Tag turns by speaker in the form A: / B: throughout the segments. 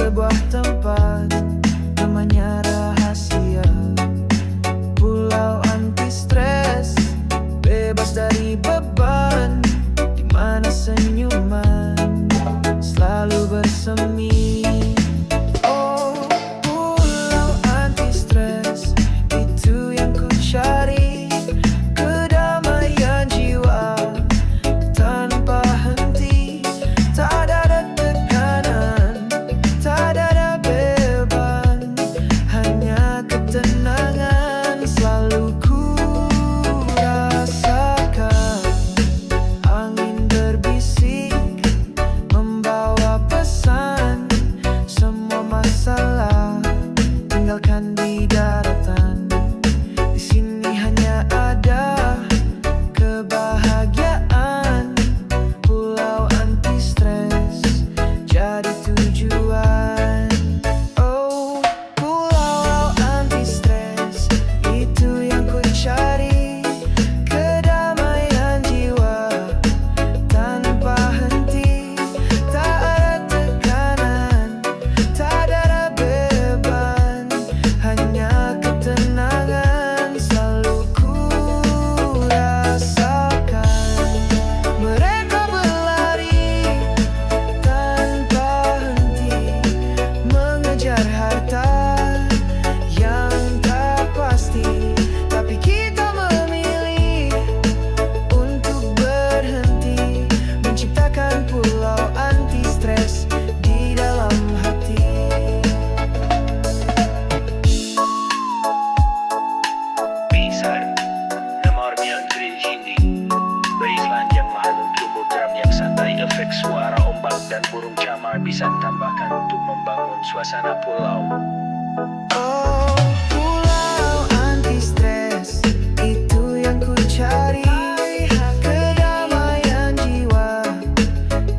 A: sebuah tempat namanya rahasia. Pulau anti stres, bebas dari beban, di mana senyuman selalu bersemi. Oh, pulau anti stres, itu yang ku cari. Kedamaian jiwa tanpa henti, tak ada tekanan, tak ada beban, hanya ketenangan selalu ku rasakan. Angin berbisik membawa pesan, semua masalah tinggalkan di daratan. Di sini hanya ada kebahagiaan. Pulau anti stres jadi tujuan. Oh, pulau anti stres, itu yang ku cari. Kedamaian jiwa tanpa henti, tak ada tekanan, tak ada beban, hanya ketenangan selalu ku rasakan. Mereka berlari tanpa henti, mengejar harta yang tak pasti, tapi kita memilih untuk berhenti, menciptakan pulau anti stres di dalam hati.
B: Pisar, nomor yang ini beri selanjang mahal untuk drum yang santai, efek suara ombak dan burung camar bisa tambahkan untuk membangun suasana pulau.
A: Oh, pulau anti stres, itu yang ku cari. Kedamaian jiwa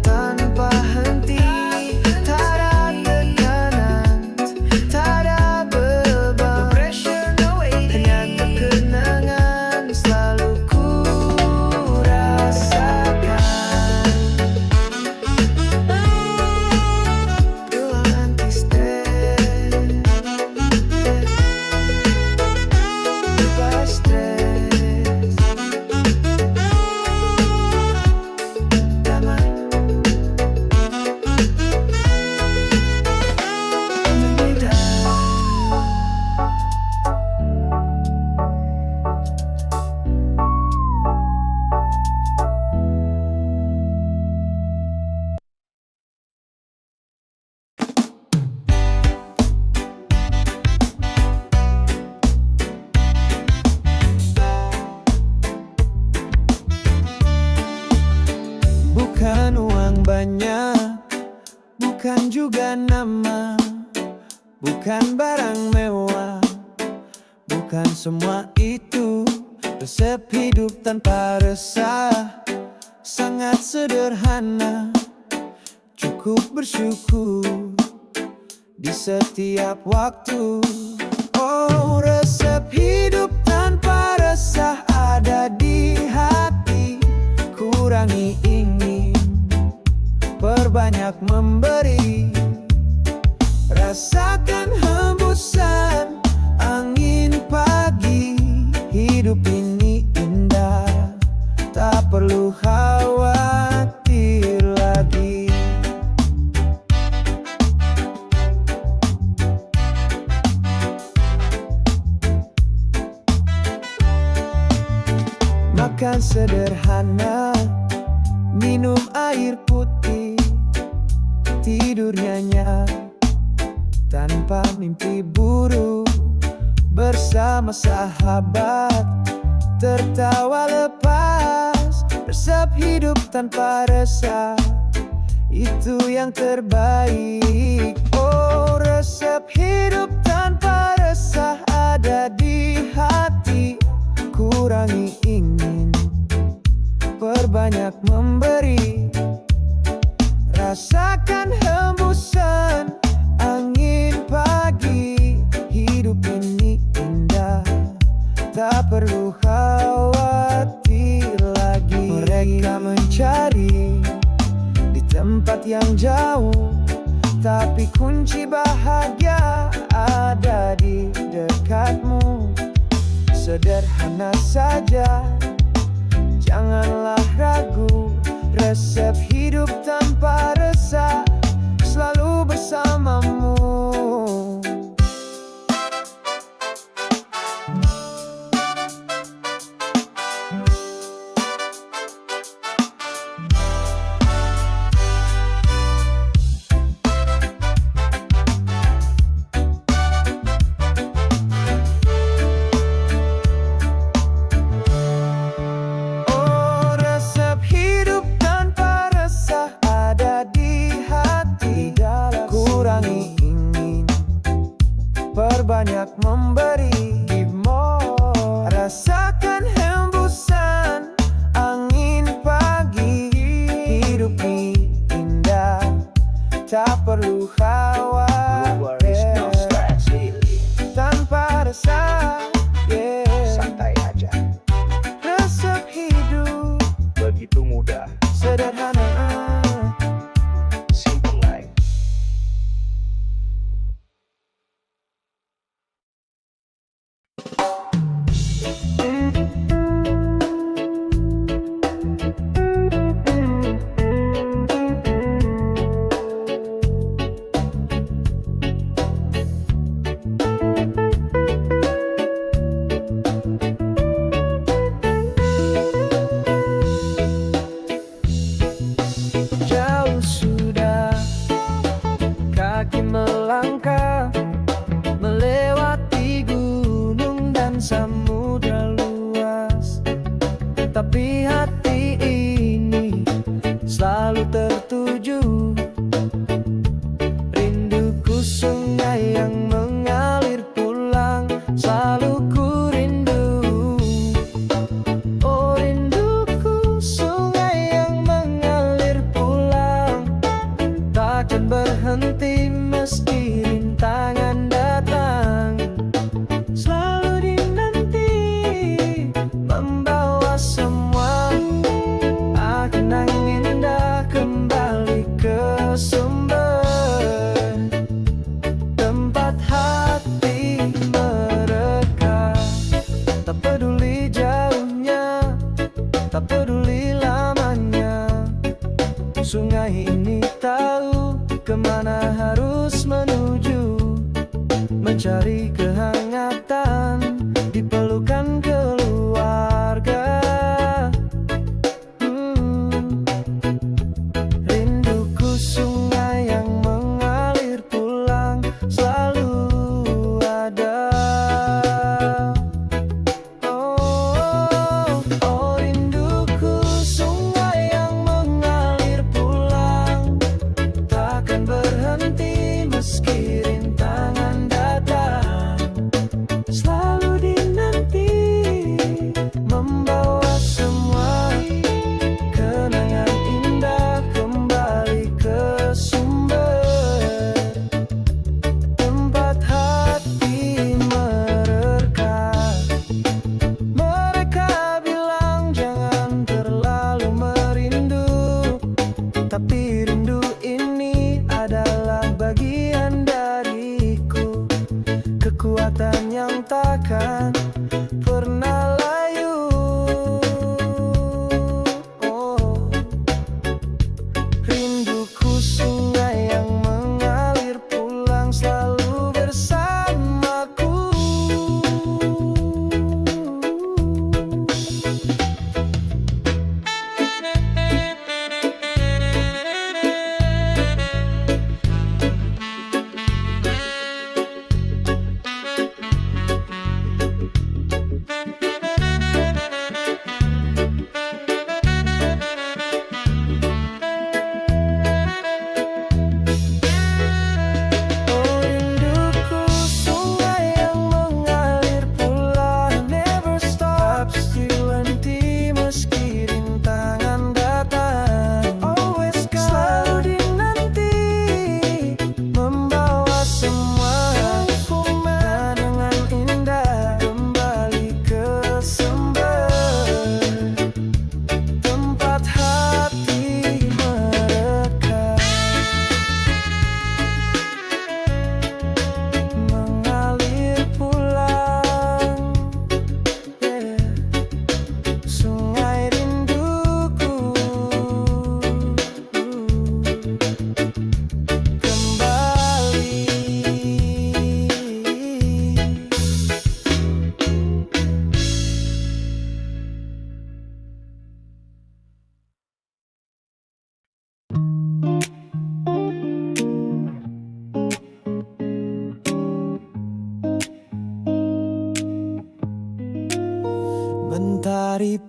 A: tanpa henti, tak ada tekanan, tak ada beban, hanya ketenangan selalu ku rasakan. Pulau anti stres, bebas stres, damai, berbeda. Bukan uang banyak, bukan juga nama, bukan barang mewah, bukan semua itu. Resep hidup tanpa resah sangat sederhana, cukup bersyukur di setiap waktu. Oh, resep hidup tanpa resah ada di hati. Kurangi ingin, perbanyak memberi. Rasakan hembusan angin pagi. Hidup ini indah, tak perlu khawatir lagi. Makan sederhana, minum air putih, tidur nyenyak tanpa mimpi buruk. Bersama sahabat, tertawa lepas. Resep hidup tanpa resah, itu yang terbaik. Oh, resep hidup tanpa resah ada di hati. Kurangi ingin, perbanyak memberi. Rasakan hembusan angin pagi. Hidup ini indah, tak perlu khawatir lagi. Mereka mencari di tempat yang jauh, tapi Kunci bahagia ada di dekatmu. Sederhana saja, janganlah ragu. Resep hidup tanpa resah, selalu bersamamu. Oh, resep hidup tanpa resah ada di hati. Kurangi ingin, perbanyak memberi. Give more. Rasakan hembusan angin pagi. Hidup ini indah, tak perlu khawatir. Tanpa resah,
B: Santai aja,
A: resep hidup
B: begitu mudah.
A: sederhana.
B: Simple life.
A: Jauh sudah kaki melangkah, melewati gunung dan samudra luas. Tapi hati ini selalu tertuju. Rinduku sungai yang mengalir pulang, selalu ku rindu. Oh, rinduku sungai yang mengalir pulang, takkan berhenti meski rintangan datang. Selalu dinanti, membawa semua kenangan indah kembali ke sumber tempat hati mereka. Tak peduli jauhnya, tak peduli lamanya, sungai ini tahu kemana harus menuju. Mencari kehangatan di pelukan keluarga. Rinduku sungai yang mengalir pulang, selalu ada. Oh, oh, rinduku sungai yang mengalir pulang, takkan berhenti meski rintangan datang. Selalu dinanti, membawa semua kenangan indah kembali ke sumber tempat hati mereka. Mereka bilang jangan terlalu merindu, tapi rindu ini adalah bagian dariku. Kekuatan yang takkan pernah layu. Oh, rinduku sungai yang mengalir pulang, selalu bersamaku.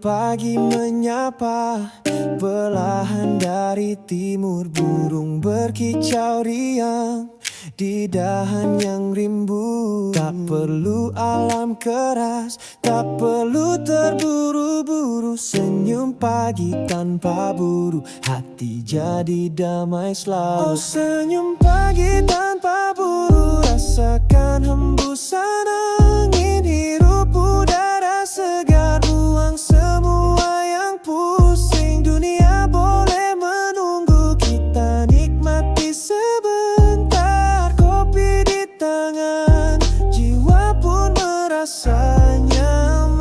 A: pagi menyapa, belahan dari timur burung berkicau riang di dahan yang rimbun. Tak perlu alam keras, tak perlu terburu-buru, senyum pagi tanpa buru, hati jadi damai selalu. Oh, senyum pagi tanpa buru, rasakan hembusan angin, hirup udara segar, buang semua yang pusing. Dunia boleh menunggu, kita nikmati sebentar. Kopi di tangan, jiwa pun merasa nyaman.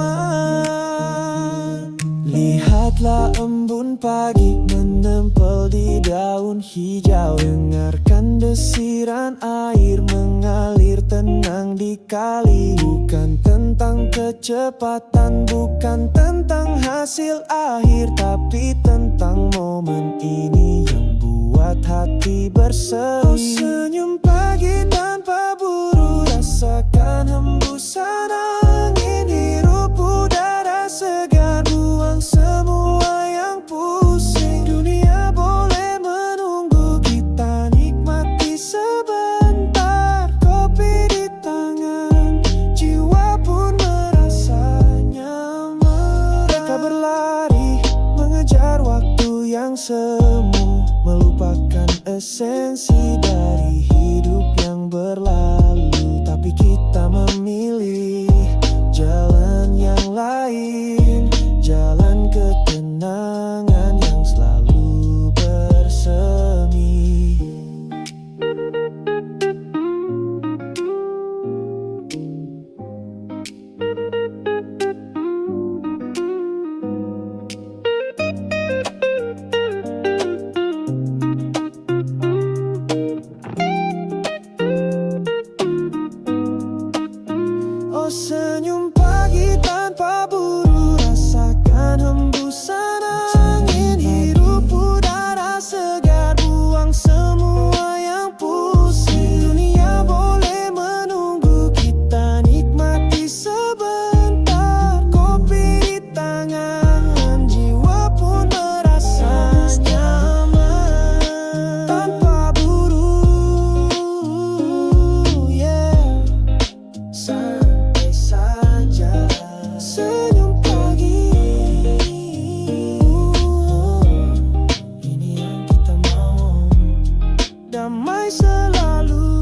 A: Lihatlah embun pagi menempel di daun hijau, dengarkan desiran air mengalir tenang di kali. Bukan tentang kecepatan, bukan tentang hasil akhir, tapi tentang momen ini yang buat hati berseri. Oh, senyum pagi tanpa buru, rasakan hembusan angin, hirup udara segar, buang semua yang pusing. Dunia boleh menunggu, kita nikmati sebentar. Kopi di tangan, jiwa pun merasa nyaman. Mereka berlari mengejar waktu yang semu, melupakan esensi dari hidup yang berlalu. Tapi kita memilih jalan yang lain, jalan ketenangan yang selalu bersemi. Oh, senyum pagi tanpa buru, rasakan hembusan angin, hirup udara segar, buang semua yang pusing. Dunia boleh menunggu, kita nikmati sebentar. Kopi di tangan, jiwa pun merasa nyaman. Tanpa buru, yeah, santai saja. Senyum pagi, ini yang kita mau, damai selalu.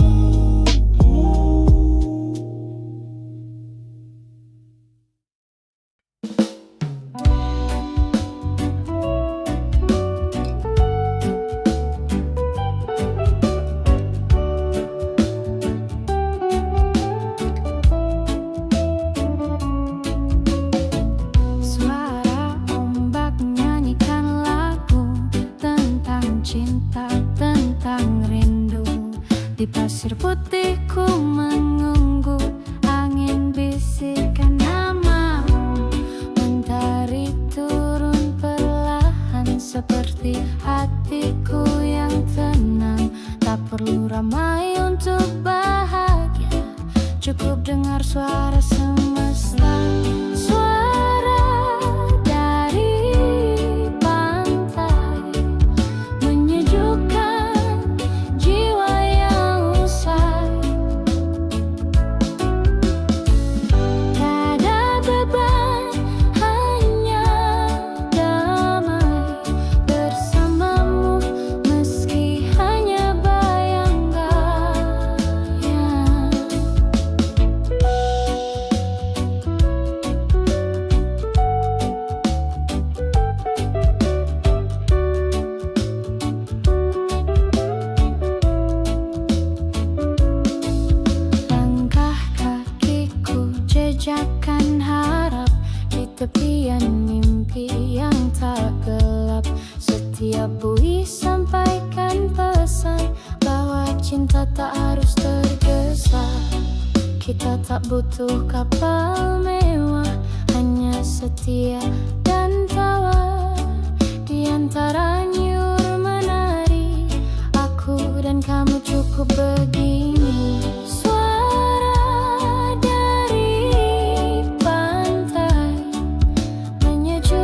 C: Suara ombak nyanyikan lagu tentang cinta, tentang rindu. Di pasir putih ku menunggu, angin bisikan namamu. Mentari turun perlahan seperti hatiku yang tenang. Tak perlu ramai untuk bahagia, cukup dengar suara semesta. Suara dari pantai menyejukkan jiwa yang usai. Tak ada beban, hanya damai bersamamu, meski hanya bayang-bayang. Langkah kakiku jejakkan harap di tepian mimpi yang tak gelap. Setiap buih sampaikan pesan bahwa cinta tak harus tergesa. Kita tak butuh kapal mewah, hanya setia dan tawa. Di antara nyur menari, aku dan kamu cukup begini. Suara dari pantai menyejukkan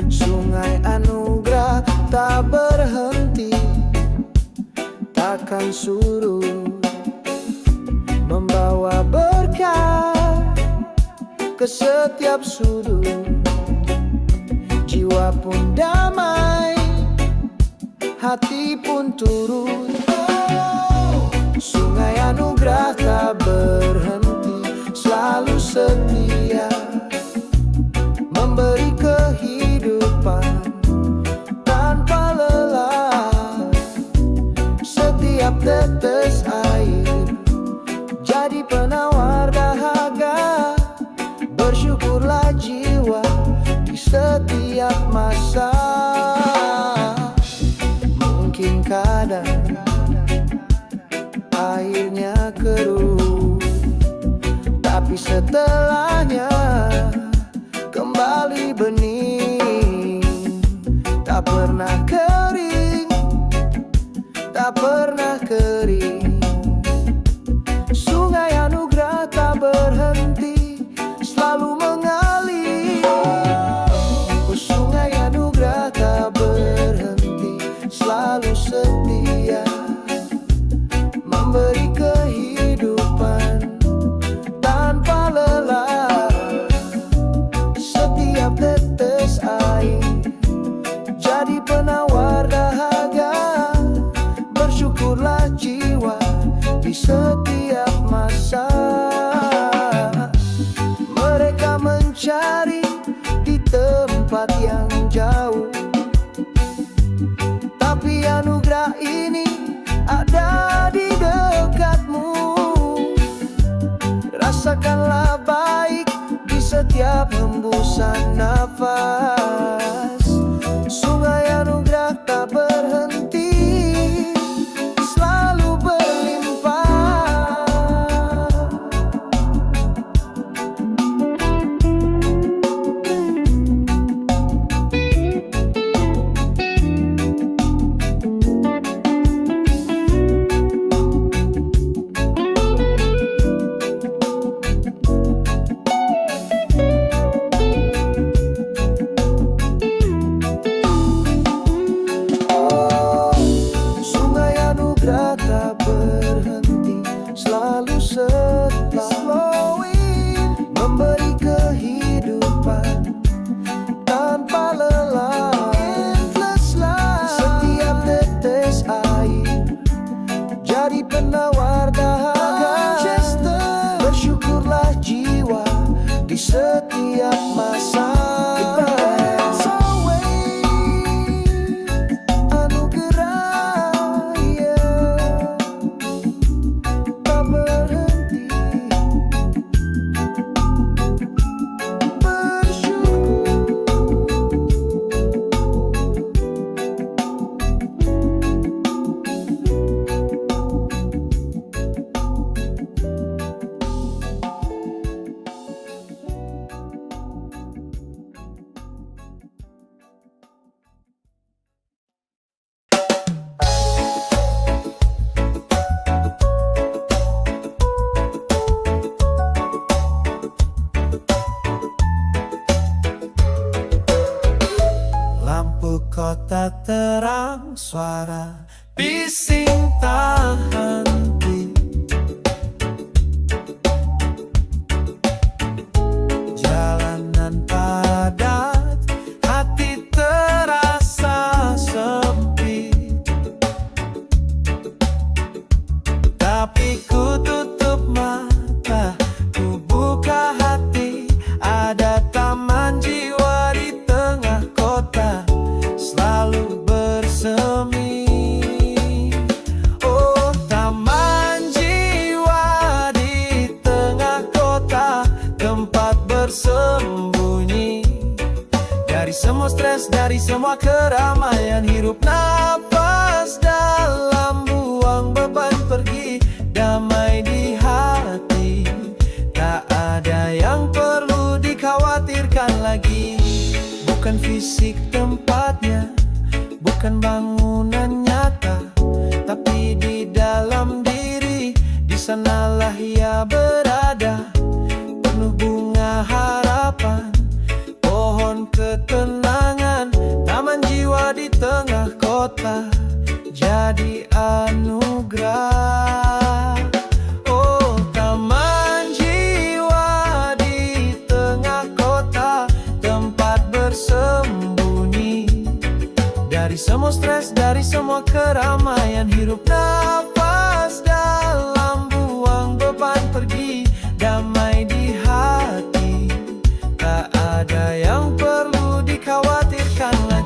A: Sungai anugerah tak berhenti, takkan surut, membawa berkah ke setiap sudut. Jiwa pun damai, hati pun turun. Sungai anugerah tak berhenti, selalu setia, memberi kehidupan tanpa lelah. Setiap tetes air jadi penawar dahaga. Bersyukurlah jiwa di setiap masa. Mungkin kadang airnya keruh, tapi setelahnya kembali bening. Tak pernah kering, tak pernah kering. Sungai anugerah tak berhenti, selalu mengalir. Sungai anugerah tak berhenti, selalu setia, memberi kehidupan tanpa lelah. Setiap tetes air jadi penawar dahaga. Bersyukurlah jiwa di setiap masa. Mereka mencari di tempat yang jauh, tapi anugerah ini ada di dekatmu. Rasakanlah baik di setiap hembusan nafas. Sungai anugerah tak berhenti, selalu berlimpah. Sungai anugerah tak berhenti, selalu setia, memberi kehidupan tanpa lelah. Setiap tetes air jadi penawar dahaga. Bersyukurlah jiwa di setiap masa. Anugerah, yeah, tak berhenti. Lampu kota terang, suara bising tak henti. Jalanan padat, hati terasa sepi. Tapi ku tutup mata, ku buka hati. Ada taman jiwa di tengah kota, selalu bersemi. Oh, taman jiwa di tengah kota, tempat bersembunyi dari semua stres, dari semua keramaian. Hirup nafas dalam, buang beban pergi, damai di hati. Tak ada yang perlu dikhawatirkan lagi. Bukan fisik tempatnya, bukan bangunan nyata, tapi di dalam diri, di sanalah ia berada. Penuh bunga harapan, pohon ketenangan. taman jiwa di tengah kota jadi anugerah. Oh, taman jiwa di tengah kota, tempat bersembunyi dari semua stres, dari semua keramaian. Hirup nafas dalam, buang beban pergi, damai di hati. Tak ada yang perlu dikhawatirkan lagi.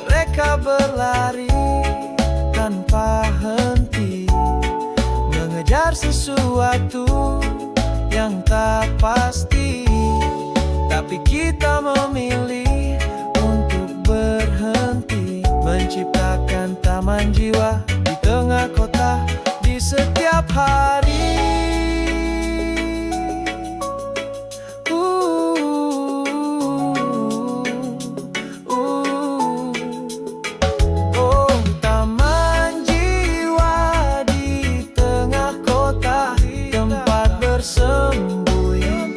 A: Mereka berlari tanpa henti, mengejar sesuatu yang tak pasti. Tapi kita memilih untuk berhenti, menciptakan taman jiwa di tengah kota di setiap hari. Oh, taman jiwa di tengah kota, tempat bersembunyi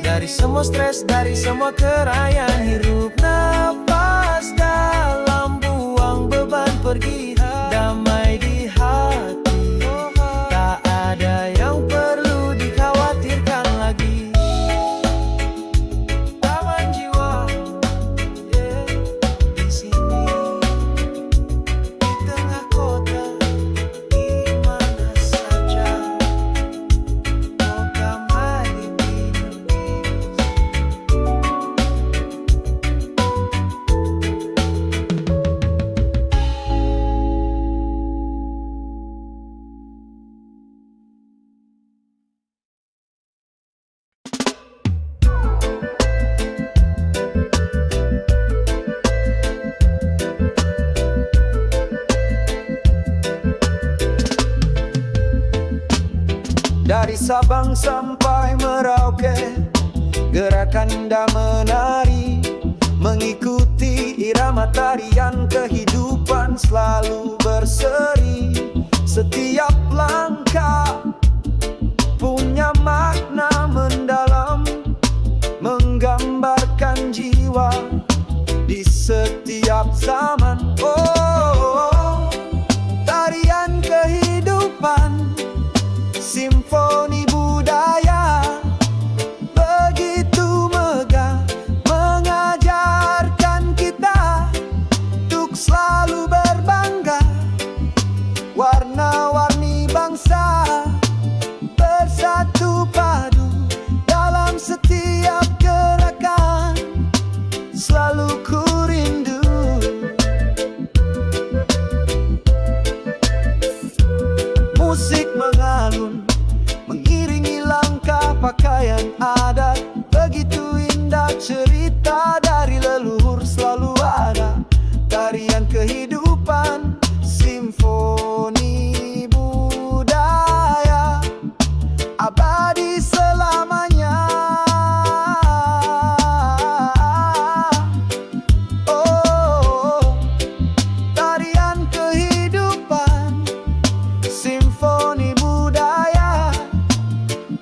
A: dari semua stres, dari semua kerayaan. Hirup nafas dalam, buang beban pergi, damai di hati. Tak ada yang perlu dikhawatirkan lagi. Taman jiwa, di sini, di tengah kota, di mana saja. Oh, kembali di Dari Sabang sampai Merauke, gerakan indah menari, mengikuti irama tarian kehidupan selalu berseri. Setiap langkah punya makna mendalam, menggambarkan jiwa di setiap zaman. Oh, tarian kehidupan, simfoni budaya, begitu megah, mengajarkan kita untuk selalu berbangga. Warna-warni bangsa bersatu padu dalam setiap gerakan, selalu ku rindu. Musik mengalun, mengiringi langkah pakaian adat, begitu indah cerita dari leluhur selalu ada. Tarian kehidupan, simfoni budaya, abadi selamanya. Oh, tarian kehidupan, simfoni budaya,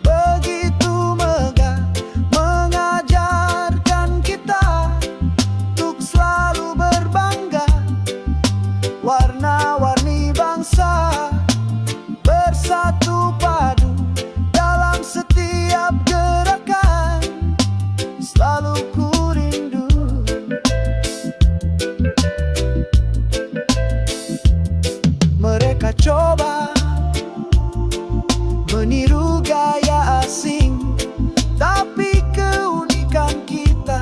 A: begitu megah, mengajarkan kita untuk selalu berbangga. Warna-warni bangsa bersatu padu dalam setiap gerakan, selalu ku rindu. Mereka coba meniru gaya asing, tapi keunikan kita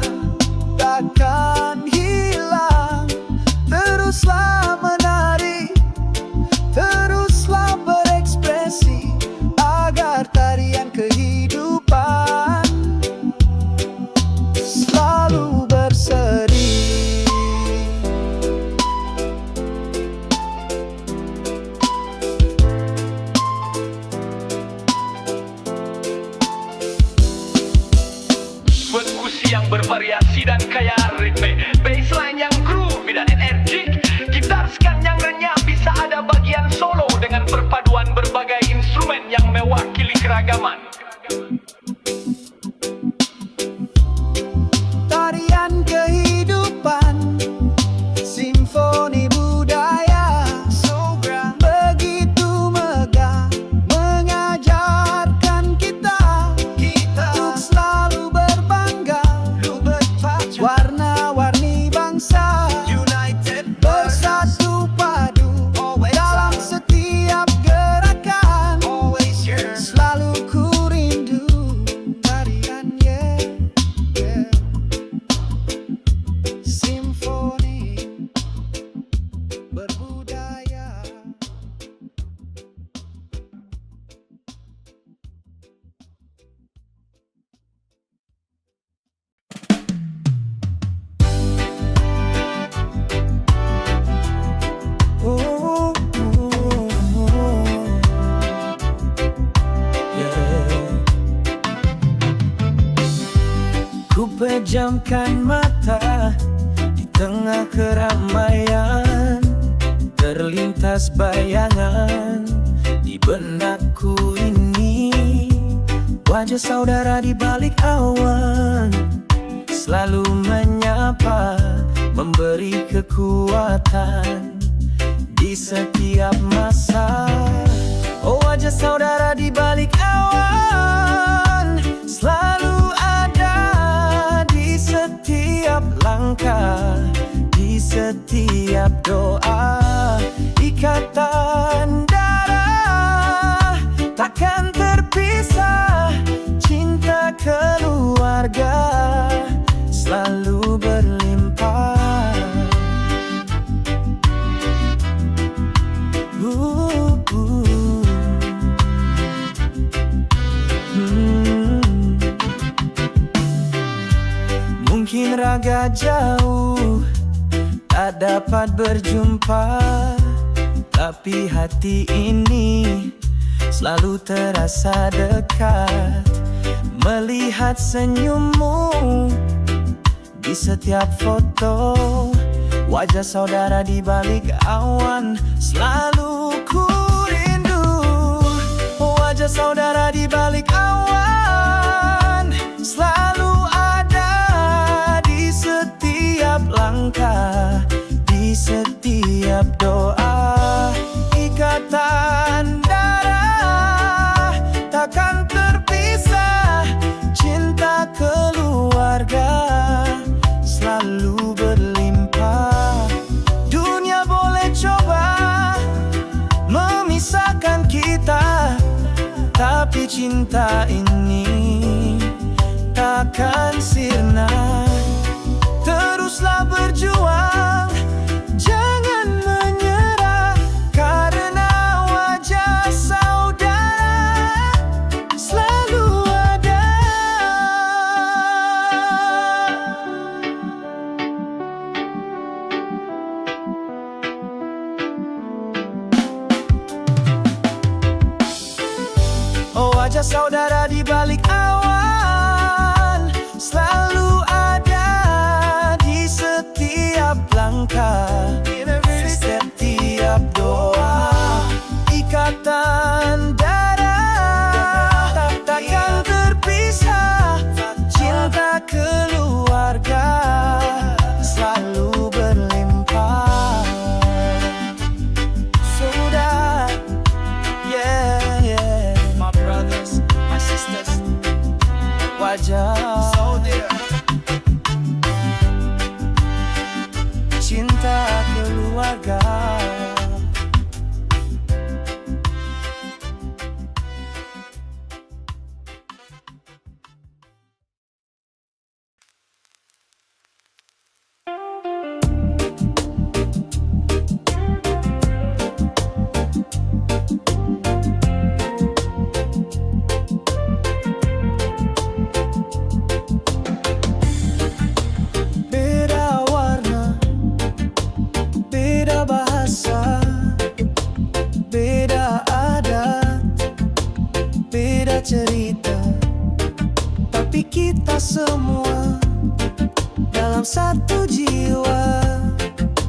A: takkan hilang. Teruslah menari, teruslah berekspresi, agar tarian kehidupan selalu berseri.
B: Perkusi yang bervariasi dan kaya ritme, bassline yang groovy dan energik, gitar skan yang renyah, bisa ada bagian solo dengan perpaduan berbagai instrumen yang mewakili keragaman.
A: Tarian kehidupan Pejamkan mata di tengah keramaian, terlintas bayangan di benakku ini. Wajah saudara di balik awan selalu menyapa, memberi kekuatan di setiap masa. Oh, wajah saudara di balik awan selalu ada di setiap langkah, di setiap doa. Ikatan darah takkan terpisah, cinta keluarga selalu berlimpah. Mungkin raga jauh tak dapat berjumpa, tapi hati ini selalu terasa dekat. Melihat senyummu di setiap foto, wajah saudara di balik awan selalu ku rindu. Wajah saudara di balik awan selalu ada di setiap langkah, di setiap doa. Ikatan darah takkan terpisah, cinta keluarga selalu berlimpah. Dunia boleh coba memisahkan kita, tapi cinta ini takkan sirna. Teruslah berjuang, jangan menyerah, karena wajah saudara selalu ada. Oh, wajah saudara di balik awan selalu ada di setiap langkah, di setiap doa. Ikatan darah takkan terpisah, cinta keluarga selalu berlimpah. Saudara, yeah, yeah, my brothers, my sisters, wajah cinta keluarga. Beda warna, beda bahasa, beda adat, beda cerita, tapi kita semua dalam satu jiwa.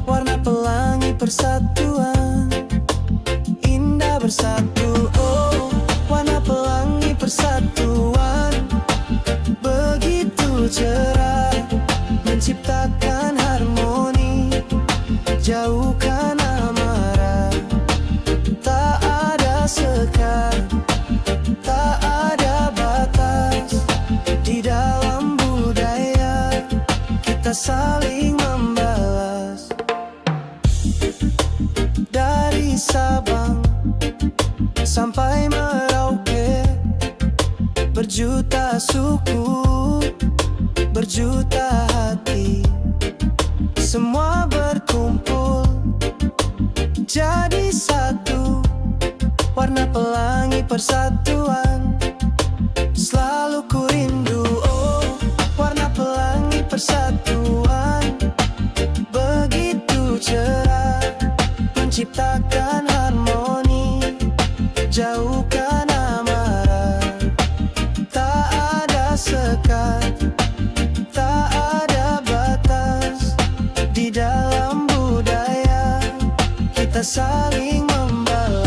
A: Warna pelangi persatuan, indah bersatu. Oh, warna pelangi persatuan, begitu cerah, menciptakan harmoni, jauhkan amarah. Tak ada sekat, tak ada batas, di dalam budaya kita saling membalas. Dari Sabang sampai Merauke, berjuta suku, berjuta hati, semua berkumpul jadi satu. Warna pelangi persatuan selalu ku rindu. Oh, warna pelangi persatuan, begitu cerah, menciptakan harmoni, jauhkan amarah. Tak ada sekat, tak saling membela.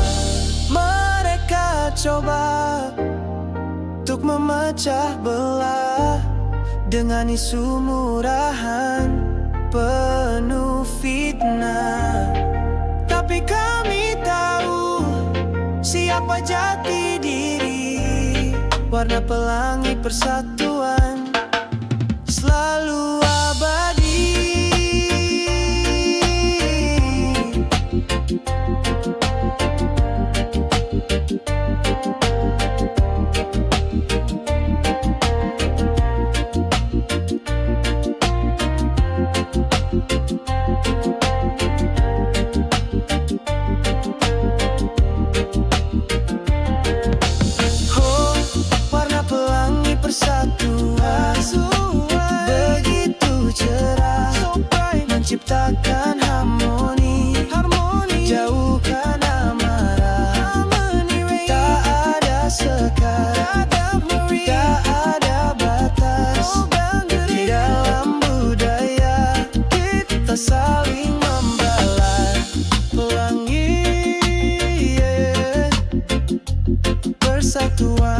A: Mereka coba untuk memecah belah dengan isu murahan penuh fitnah. Tapi kami tahu siapa jati diri. Warna pelangi persatuan selalu abadi. Oh, warna pelangi persatuan begitu cerah, menciptakan harmoni, jauhkan amarah. Tak ada sekat, tak ada batas. Di dalam budaya kita saling membalas. Pelangi, persatuan.